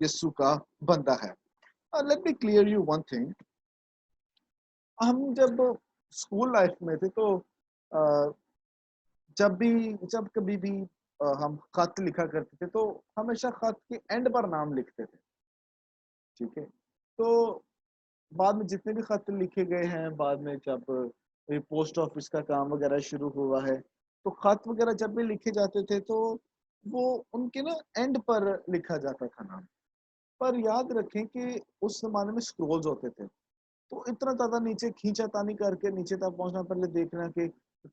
یسوع کا بندہ ہے. Let me clear you one thing. ہم جب اسکول لائف میں تھے تو جب کبھی بھی ہم خط لکھا کرتے تھے تو ہمیشہ خط کے اینڈ پر نام لکھتے تھے. ٹھیک ہے. تو بعد میں جتنے بھی خط لکھے گئے ہیں، بعد میں جب پوسٹ آفس کا کام وغیرہ شروع ہوا ہے تو خط وغیرہ جب بھی لکھے جاتے تھے تو وہ ان کے نا اینڈ پر لکھا جاتا تھا نام. پر یاد رکھیں کہ اس زمانے میں سکرولز ہوتے تھے تو اتنا زیادہ نیچے کھینچا تانی کر کے نیچے تک پہنچنا، پہلے دیکھنا کہ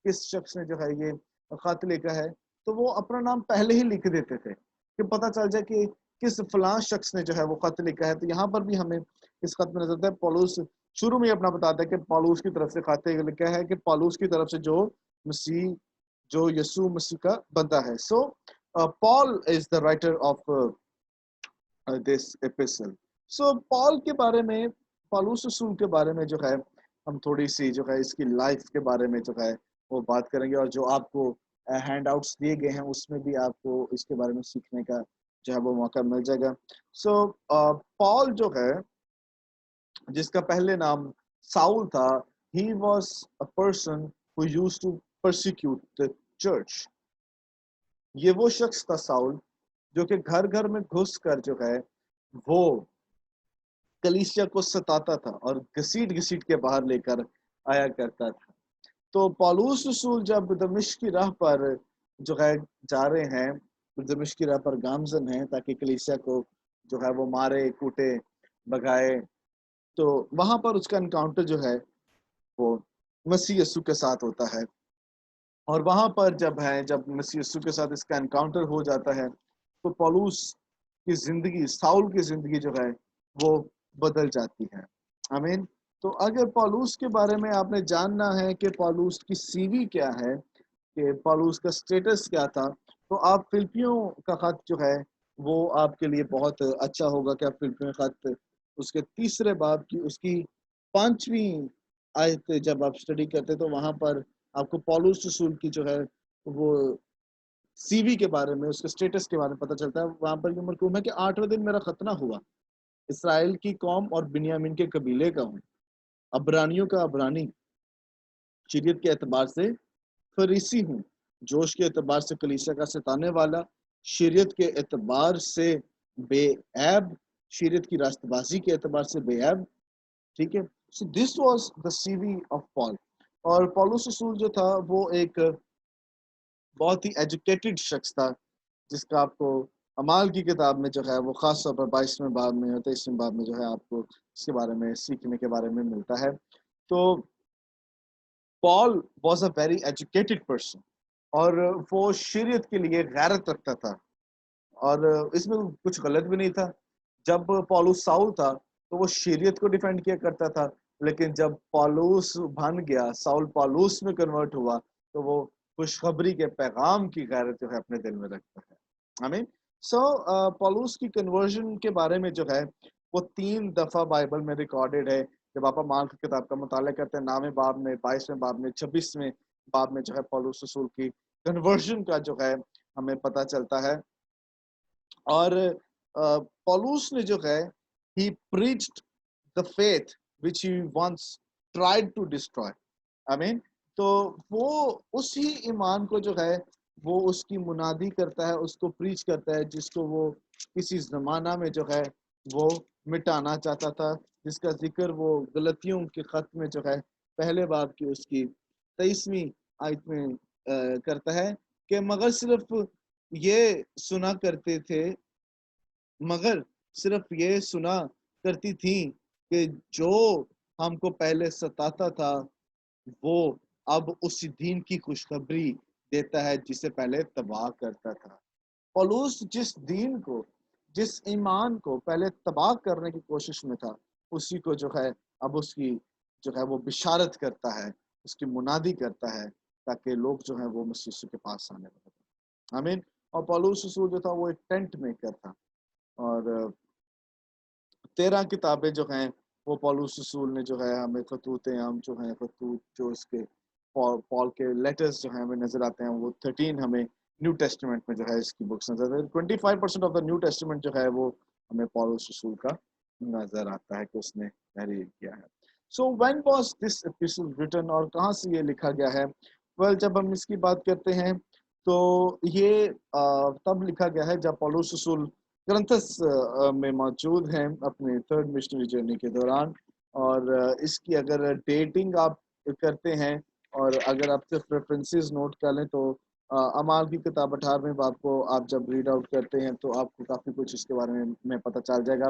کس شخص نے جو ہے یہ خط لکھا ہے تو وہ اپنا نام پہلے ہی لکھ دیتے تھے کہ پتہ چل جائے کہ کس فلاں شخص نے جو ہے وہ خط لکھا ہے. تو یہاں پر بھی ہمیں اس خط میں نظر آتا ہے پولس شروع میں اپنا بتاتا ہے کہ پولس کی طرف سے خط لکھا ہے کہ پولس کی طرف سے جو یسوع مسیح کا بندہ ہے. سو پال از دا رائٹر آف دس ایپیسل. سو پال کے بارے میں، پالوس رسول کے بارے میں جو ہے ہم تھوڑی سی جو ہے اس کی لائف کے بارے میں جو ہے وہ بات کریں گے، اور جو آپ کو ہینڈ آؤٹس دیے گئے ہیں اس میں بھی آپ کو اس کے بارے میں سیکھنے کا جو ہے وہ موقع مل جائے گا. سو پال جو ہے جس کا پہلے نام ساؤل تھا، he was a person who used to persecute the church. یہ وہ شخص تھا ساؤل جو کہ گھر گھر میں گھس کر جو ہے وہ کلیسیا کو ستاتا تھا اور گھسیٹ گھسیٹ کے باہر لے کر آیا کرتا تھا. تو پالوس رسول جب دمشق کی راہ پر جو ہے جا رہے ہیں، دمشق کی راہ پر گامزن ہیں تاکہ کلیسیا کو جو ہے وہ مارے کوٹے بگائے، تو وہاں پر اس کا انکاؤنٹر جو ہے وہ مسیح یسوع کے ساتھ ہوتا ہے. اور وہاں پر جب مسیح یسوع کے ساتھ اس کا انکاؤنٹر ہو جاتا ہے تو پالوس کی زندگی، ساؤل کی زندگی جو ہے وہ بدل جاتی ہے. آمین. تو اگر پالوس کے بارے میں آپ نے جاننا ہے کہ پالوس کی سی وی کیا ہے، کہ پالوس کا سٹیٹس کیا تھا، تو آپ فلپیوں کا خط جو ہے وہ آپ کے لیے بہت اچھا ہوگا کہ آپ فلپیوں خط اس کے 3 باب کی اس کی 5ویں آیت جب آپ اسٹڈی کرتے تو وہاں پر آپ کو پالوس رسول کی جو ہے وہ سی وی کے بارے میں، اس کے سٹیٹس کے بارے میں پتہ چلتا ہے. وہاں پر یہ مرکوم ہے کہ 8ویں دن میرا ختنہ ہوا، اسرائیل کی قوم اور بنیامین کے قبیلے کا ہوں، عبرانیوں کا عبرانی، شریعت کے اعتبار سے فریسی ہوں، جوش کے اعتبار سے کلیسیا کا ستانے والا، شریعت کے اعتبار سے بے عیب، شریعت کی راست بازی کے اعتبار سے بے عیب. ٹھیک ہے. So this was the CV of Paul پال. اور پالوس رسول جو تھا وہ ایک بہت ہی ایجوکیٹڈ شخص تھا، جس کا آپ کو اعمال کی کتاب میں جو ہے وہ خاص طور پر 22ویں باب میں اور 23ویں باب میں جو ہے آپ کو اس کے بارے میں سیکھنے کے بارے میں ملتا ہے. تو Paul was a very educated person اور وہ شریعت کے لیے غیرت رکھتا تھا، اور اس میں کچھ غلط بھی نہیں تھا. جب پالوس ساؤل تھا تو وہ شریعت کو ڈیفینڈ کیا کرتا تھا، لیکن جب پالوس بن گیا، ساؤل پالوس میں کنورٹ ہوا، تو وہ خوشخبری کے پیغام کی غیرت جو ہے اپنے دل میں رکھتا ہے. آمین. سو پالوس کی کنورژن کے بارے میں جو ہے وہ 3 دفعہ بائبل میں ریکارڈڈ ہے. جب آپ اعمال کی کتاب کا مطالعہ کرتے ہیں 9ویں باب میں، 22ویں باب میں، 26ویں باب میں جو ہے پالوس رسول کی کنورژن کا جو ہے ہمیں پتہ چلتا ہے. اور پالوس نے جو ہے he preached the faith which he once tried to destroy. آمین. تو وہ اسی ایمان کو جو ہے وہ اس کی منادی کرتا ہے، اس کو پریچ کرتا ہے، جس کو وہ کسی زمانہ میں جو ہے وہ مٹانا چاہتا تھا، جس کا ذکر وہ غلطیوں کے خط میں جو ہے پہلے باب کی اس کی 23ویں آیت میں کرتا ہے کہ مگر صرف یہ سنا کرتے تھے، مگر صرف یہ سنا کرتی تھی کہ جو ہم کو پہلے ستاتا تھا وہ اب اسی دین کی خوشخبری دیتا ہے جسے پہلے تباہ کرتا تھا. پولوس جس دین کو، جس ایمان کو پہلے تباہ کرنے کی کوشش میں تھا، اسی کو جو ہے اب اس کی جو ہے وہ بشارت کرتا ہے، اس کی منادی کرتا ہے، تاکہ لوگ جو ہیں وہ مسیح کے پاس آنے لگے. آمین. اور پولوس رسول جو تھا وہ ایک ٹینٹ میکر تھا، اور 13 کتابیں جو ہیں وہ پالوس رسول نے جو ہے ہمیں خطوط عام جو ہیں، خطوط جو اس کے پال کے لیٹرز جو ہیں ہمیں نظر آتے ہیں، وہ 13 ہمیں نیو ٹیسٹمنٹ میں جو ہے اس کی بکس نظر آتے ہیں. 25% آف دا نیو ٹیسٹمنٹ جو ہے وہ ہمیں پولس رسول کا نظر آتا ہے کہ اس نے تحریر کیا ہے. So when was this epistle written اور کہاں سے یہ لکھا گیا ہے؟ well جب ہم اس کی بات کرتے ہیں تو یہ تب لکھا گیا ہے جب پولس رسول کرنتھس میں موجود ہیں اپنے تھرڈ مشنری جرنی کے دوران. اور اس کی اگر ڈیٹنگ آپ کرتے ہیں اور اگر آپ صرف ریفرنسز نوٹ کر لیں تو اعمال کی کتاب 18ویں باب کو آپ جب ریڈ آؤٹ کرتے ہیں تو آپ کو کافی کچھ اس کے بارے میں پتہ چل جائے گا.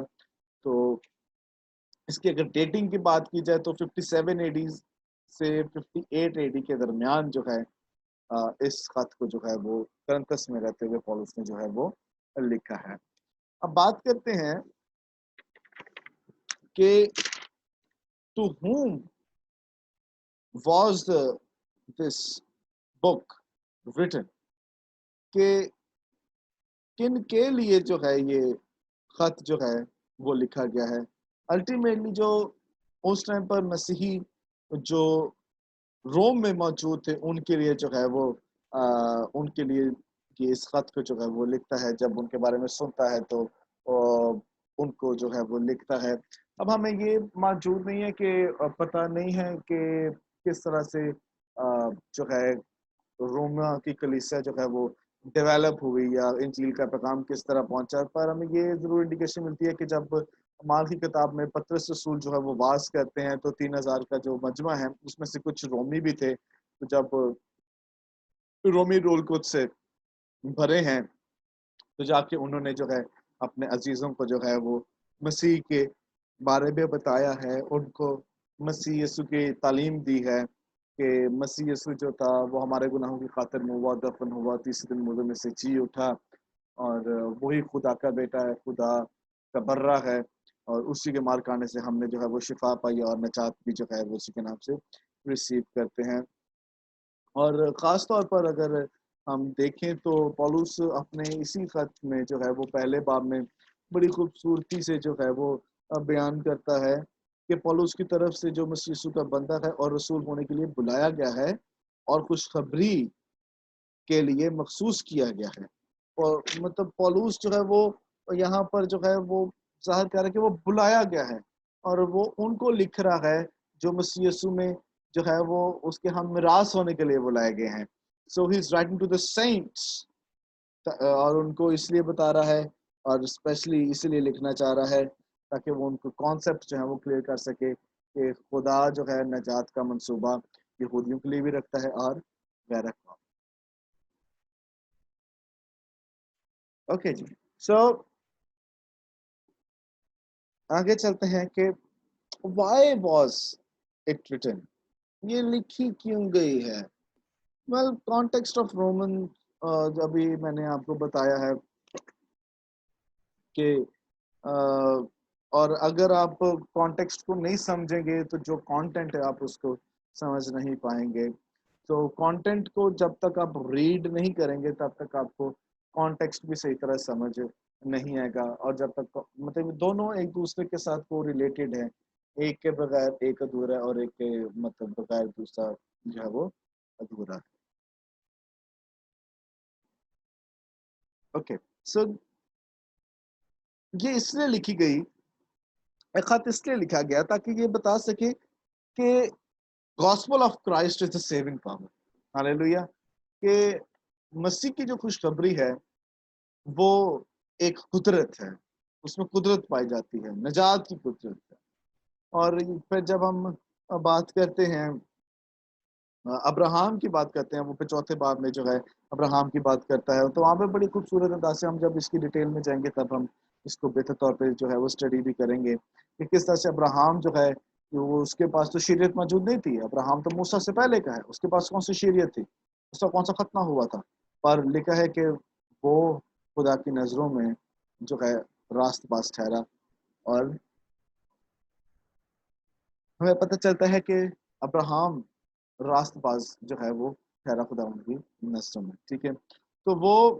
تو اس کی اگر ڈیٹنگ کی بات کی جائے تو 57 اے ڈی سے 58 اے ڈی کے درمیان جو ہے اس خط کو جو ہے وہ کرنتھس میں رہتے ہوئے پولس نے جو ہے وہ لکھا ہے. اب بات کرتے ہیں کہ to whom was this book written کہ کن کے لیے جو ہے یہ خط جو ہے وہ لکھا گیا ہے. الٹیمیٹلی جو اس ٹائم پر مسیحی جو روم میں موجود تھے ان کے لیے جو ہے وہ ان کے لیے کہ اس خط کو جو ہے وہ لکھتا ہے. جب ان کے بارے میں سنتا ہے تو ان کو جو ہے وہ لکھتا ہے. اب ہمیں یہ موجود نہیں ہے کہ پتہ نہیں ہے کہ کس طرح سے جو ہے روما کی کلیسیا جو ہے وہ ڈیولپ ہوئی یا انجیل کا پیغام کس طرح پہنچا. پر ہمیں یہ ضرور انڈیکیشن ملتی ہے کہ جب اعمال کی کتاب میں پطرس رسول جو ہے وہ واز کرتے ہیں تو 3000 کا جو مجمع ہے اس میں سے کچھ رومی بھی تھے. تو جب رومی رول کچھ سے بھرے ہیں تو جا کے انہوں نے جو ہے اپنے عزیزوں کو جو ہے وہ مسیح کے بارے میں بتایا ہے. ان کو مسیح یسو کی تعلیم دی ہے کہ مسیح یسوع جو تھا وہ ہمارے گناہوں کی خاطر ہوا، دفن ہوا، تیسرے دن مردوں میں سے جی اٹھا اور وہی خدا کا بیٹا ہے، خدا کا برہ ہے اور اسی کے مار کھانے سے ہم نے جو ہے وہ شفا پائی اور نجات بھی جو ہے وہ اسی کے نام سے ریسیو کرتے ہیں. اور خاص طور پر اگر ہم دیکھیں تو پولس اپنے اسی خط میں جو ہے وہ پہلے باب میں بڑی خوبصورتی سے جو ہے وہ بیان کرتا ہے کہ پولس کی طرف سے جو مسیح یسوع کا بندہ ہے اور رسول ہونے کے لیے بلایا گیا ہے اور خوشخبری کے لیے مخصوص کیا گیا ہے. اور مطلب پولس جو ہے وہ یہاں پر جو ہے وہ ظاہر کر رہا ہے کہ وہ بلایا گیا ہے اور وہ ان کو لکھ رہا ہے جو مسیح یسوع میں جو ہے وہ اس کے ہم میراث ہونے کے لیے بلائے گئے ہیں. So he's writing to the saints اور ان کو اس لیے بتا رہا ہے اور اسپیشلی اسی لیے لکھنا چاہ رہا ہے تاکہ وہ ان کو کانسیپٹ جو ہے وہ کلیئر کر سکے کہ خدا جو ہے نجات کا منصوبہ یہودیوں کے لیے بھی رکھتا ہے اور غیر اقوام. اوکے جی. سو آگے چلتے ہیں کہ why was it written یہ لکھی کیوں گئی ہے. well context of Roman ابھی میں نے آپ کو بتایا ہے کہ اور اگر آپ کانٹیکسٹ کو نہیں سمجھیں گے تو جو کانٹینٹ ہے آپ اس کو سمجھ نہیں پائیں گے. تو کانٹینٹ کو جب تک آپ ریڈ نہیں کریں گے تب تک آپ کو کانٹیکسٹ بھی صحیح طرح سمجھ نہیں آئے گا. اور جب تک مطلب دونوں ایک دوسرے کے ساتھ کو ریلیٹڈ ہیں، ایک کے بغیر ایک ادھورا ہے اور ایک کے مطلب بغیر دوسرا جو ہے وہ ادھورا ہے. اوکے. سو یہ اس لیے لکھی گئی، خط اس لیے لکھا گیا تاکہ یہ بتا سکے کہ gospel of Christ is the saving power. Hallelujah. کہ مسیح کی جو خوشخبری ہے وہ ایک قدرت ہے، اس میں قدرت پائی جاتی ہے، نجات کی قدرت ہے. اور پھر جب ہم بات کرتے ہیں ابراہم کی بات کرتے ہیں، وہ پھر چوتھے باب میں جو ہے ابراہم کی بات کرتا ہے تو وہاں پہ بڑی خوبصورت انداز سے ہم جب اس کی ڈیٹیل میں جائیں گے تب ہم اس کو بہتر طور پہ جو ہے وہ اسٹڈی بھی کریں گے کہ کس طرح سے ابراہم جو ہے وہ اس کے پاس تو شریعت موجود نہیں تھی. ابراہم تو موسیٰ سے پہلے کا ہے، اس کے پاس کون سی شریعت تھی، اس کا کون سا ختنہ ہوا تھا، پر لکھا ہے کہ وہ خدا کی نظروں میں جو ہے راست باز ٹھہرا. اور ہمیں پتہ چلتا ہے کہ ابراہم راست باز جو ہے وہ ٹھہرا خدا ان کی نظروں میں. ٹھیک ہے. تو وہ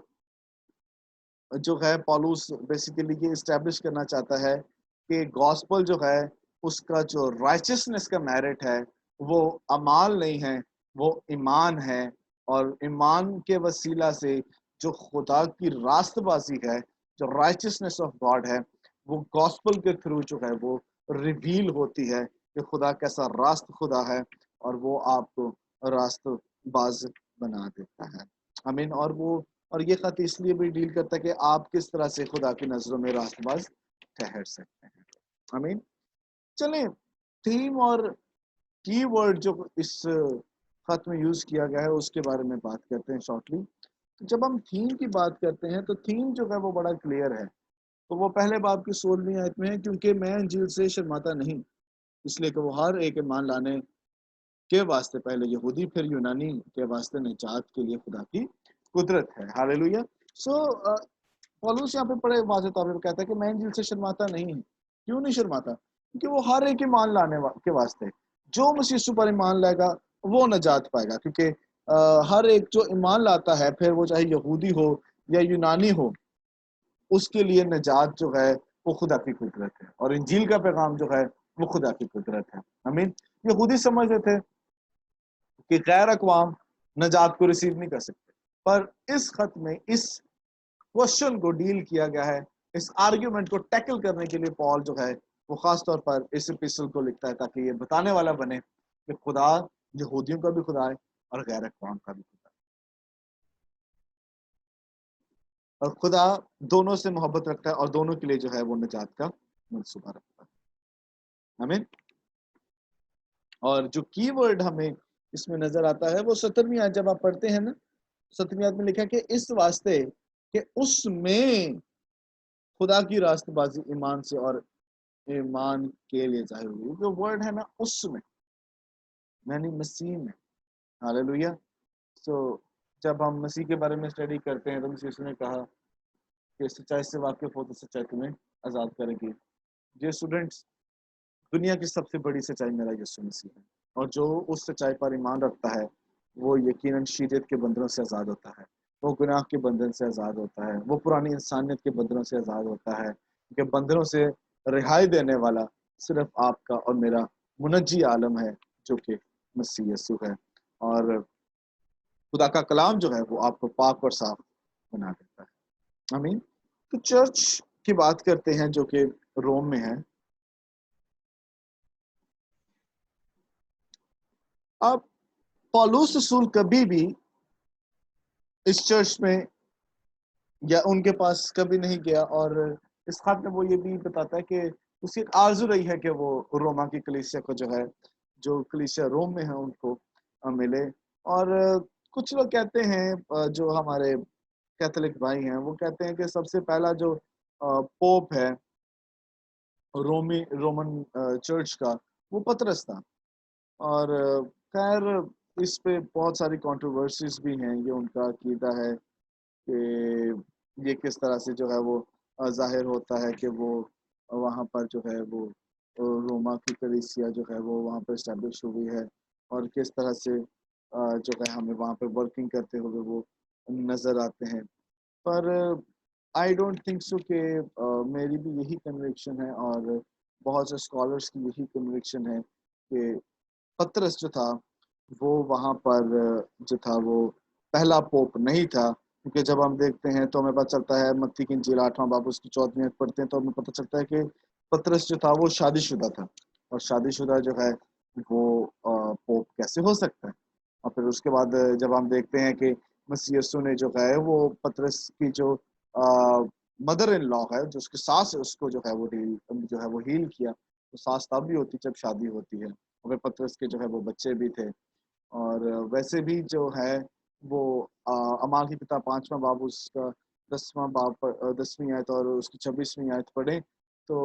جو ہے پولس بیسیکلی یہ اسٹیبلش کرنا چاہتا ہے کہ گاسپل جو ہے اس کا جو رائچسنس کا میرٹ ہے وہ اعمال نہیں ہے، وہ ایمان ہے. اور ایمان کے وسیلہ سے جو خدا کی راست بازی ہے، جو رائچسنس آف گاڈ ہے، وہ گاسپل کے تھرو جو ہے وہ ریویل ہوتی ہے کہ خدا کیسا راست خدا ہے، اور وہ آپ کو راست باز بنا دیتا ہے. آمین. اور یہ خط اس لیے بھی ڈیل کرتا ہے کہ آپ کس طرح سے خدا کی نظروں میں راست باز ٹھہر سکتے ہیں. آمین. چلیں تھیم اور کی ورڈ جو اس خط میں یوز کیا گیا ہے اس کے بارے میں بات کرتے ہیں شارٹلی. جب ہم تھیم کی بات کرتے ہیں تو تھیم جو ہے وہ بڑا کلیئر ہے. تو وہ پہلے باب کی 16ویں آیت میں ہے، کیونکہ میں انجیل سے شرماتا نہیں، اس لیے کہ وہ ہر ایک ایمان لانے کے واسطے پہلے یہودی پھر یونانی کے واسطے نجات کے لیے خدا کی قدرت ہے. ہاللیلویہ. سو پولس یہاں پہ بڑے واضح طور پہ کہتا ہے کہ میں انجیل سے شرماتا نہیں ہوں. کیوں نہیں شرماتا؟ کیونکہ وہ ہر ایک ایمان لانے کے واسطے، جو مسیح یسوع پر ایمان لائے گا وہ نجات پائے گا. کیونکہ ہر ایک جو ایمان لاتا ہے، پھر وہ چاہے یہودی ہو یا یونانی ہو، اس کے لیے نجات جو ہے وہ خدا کی قدرت ہے، اور انجیل کا پیغام جو ہے وہ خدا کی قدرت ہے. آمین. یہودی سمجھتے تھے کہ غیر اقوام نجات کو ریسیو نہیں کر سکتے، پر اس خط میں اس کوشچن کو ڈیل کیا گیا ہے، اس آرگیومنٹ کو ٹیکل کرنے کے لیے پال جو ہے وہ خاص طور پر اس ایپیسٹل کو لکھتا ہے تاکہ یہ بتانے والا بنے کہ خدا یہودیوں کا بھی خدا ہے اور غیر اقوام کا بھی خدا ہے، اور خدا دونوں سے محبت رکھتا ہے اور دونوں کے لیے جو ہے وہ نجات کا منصوبہ رکھتا ہے. آمین. اور جو کی ورڈ ہمیں اس میں نظر آتا ہے وہ 17ویں آیت جب آپ پڑھتے ہیں نا، 17ویں آیت میں لکھا کہ اس واسطے کہ اس میں خدا کی راست بازی ایمان سے اور ایمان کے لیے ظاہر ہوئی. جو ورڈ ہے نا اس میں، یعنی مسیح میں. ہاللیلویہ. سو جب ہم مسیح کے بارے میں اسٹڈی کرتے ہیں تو مسیح نے کہا کہ سچائی سے واقف ہو تو سچائی تمہیں آزاد کرے گی. یہ اسٹوڈنٹس، دنیا کی سب سے بڑی سچائی میرا یسوع مسیح ہے، اور جو اس سچائی پر ایمان رکھتا ہے وہ یقیناً شریعت کے بندھنوں سے آزاد ہوتا ہے، وہ گناہ کے بندھن سے آزاد ہوتا ہے، وہ پرانی انسانیت کے بندھنوں سے آزاد ہوتا ہے. کہ بندھنوں سے رہائی دینے والا صرف آپ کا اور میرا منجی عالم ہے جو کہ مسیح یسوع ہے، اور خدا کا کلام جو ہے وہ آپ کو پاک اور صاف بنا دیتا ہے. آمین. تو چرچ کی بات کرتے ہیں جو کہ روم میں ہے. اب پولس رسول کبھی بھی اس چرچ میں یا ان کے پاس کبھی نہیں گیا، اور اس خط میں وہ یہ بھی بتاتا ہے کہ اس کی ایک آرزو رہی ہے کہ وہ روما کی کلیسیا کو جو ہے، جو کلیسیا روم میں ہے ان کو ملے. اور کچھ لوگ کہتے ہیں جو ہمارے کیتھولک بھائی ہیں وہ کہتے ہیں کہ سب سے پہلا جو پوپ ہے رومن چرچ کا وہ پطرس تھا. اور خیر اس پہ بہت ساری کنٹروورسیز بھی ہیں. یہ ان کا عقیدہ ہے کہ یہ کس طرح سے جو ہے وہ ظاہر ہوتا ہے کہ وہ وہاں پر جو ہے وہ روما کی کلیسیا جو ہے وہ وہاں پر اسٹیبلش ہوئی ہے، اور کس طرح سے جو ہے ہمیں وہاں پہ ورکنگ کرتے ہوئے وہ نظر آتے ہیں. پر آئی ڈونٹ تھنک سو کہ میری بھی یہی کنوکشن ہے اور بہت سے اسکالرس کی یہی کنوکشن ہے کہ پطرس جو تھا وہ وہاں پر جو تھا وہ پہلا پوپ نہیں تھا. کیونکہ جب ہم دیکھتے ہیں تو ہمیں پتہ چلتا ہے متی کی انجیل 8واں باب اس کی 14ویں آیت پڑھتے ہیں تو ہمیں پتہ چلتا ہے کہ پطرس جو تھا وہ شادی شدہ تھا، اور شادی شدہ جو ہے وہ پوپ کیسے ہو سکتا ہے. اور پھر اس کے بعد جب ہم دیکھتے ہیں کہ مسیح یسوع نے جو ہے وہ پطرس کی جو مدر ان لا ہے، جو اس کی ساس ہے، اس کو جو ہے وہ ہیل کیا. تو ساس تب بھی ہوتی جب شادی ہوتی ہے، اور پطرس کے جو ہے وہ بچے بھی تھے. اور ویسے بھی جو ہے وہ اعمال کی کتاب 5واں باب اس کا 10واں باب 10ویں آیت اور اس کی 26ویں آیت پڑھیں تو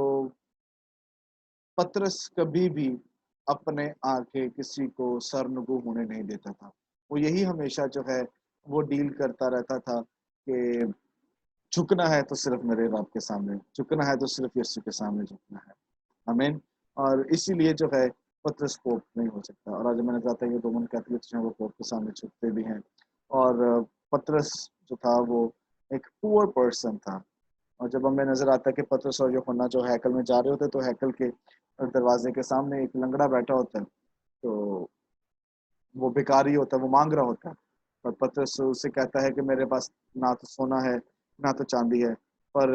پطرس کبھی بھی اپنے آگے کسی کو سرنگو ہونے نہیں دیتا تھا. وہ یہی ہمیشہ جو ہے وہ ڈیل کرتا رہتا تھا کہ جھکنا ہے تو صرف میرے رب کے سامنے جھکنا ہے، تو صرف یسوع کے سامنے جھکنا ہے. آمین. اور اسی لیے جو ہے پطرس پوپ نہیں ہو سکتا. اور آج میں نے کہا تھا یہ رومن کیتھولکس ہیں وہ پوپ کے سامنے جھکتے بھی ہیں. اور پطرس جو تھا وہ ایک پور پرسن تھا. اور جب ہمیں نظر آتا ہے کہ پطرس اور یوحنا جو ہیکل میں جا رہے ہوتے تو ہیکل کے دروازے کے سامنے ایک لنگڑا بیٹھا ہوتا ہے، تو وہ بھکاری ہوتا ہے، وہ مانگ رہا ہوتا ہے. اور پطرس اسے کہتا ہے کہ میرے پاس نہ تو سونا ہے نہ تو چاندی ہے، پر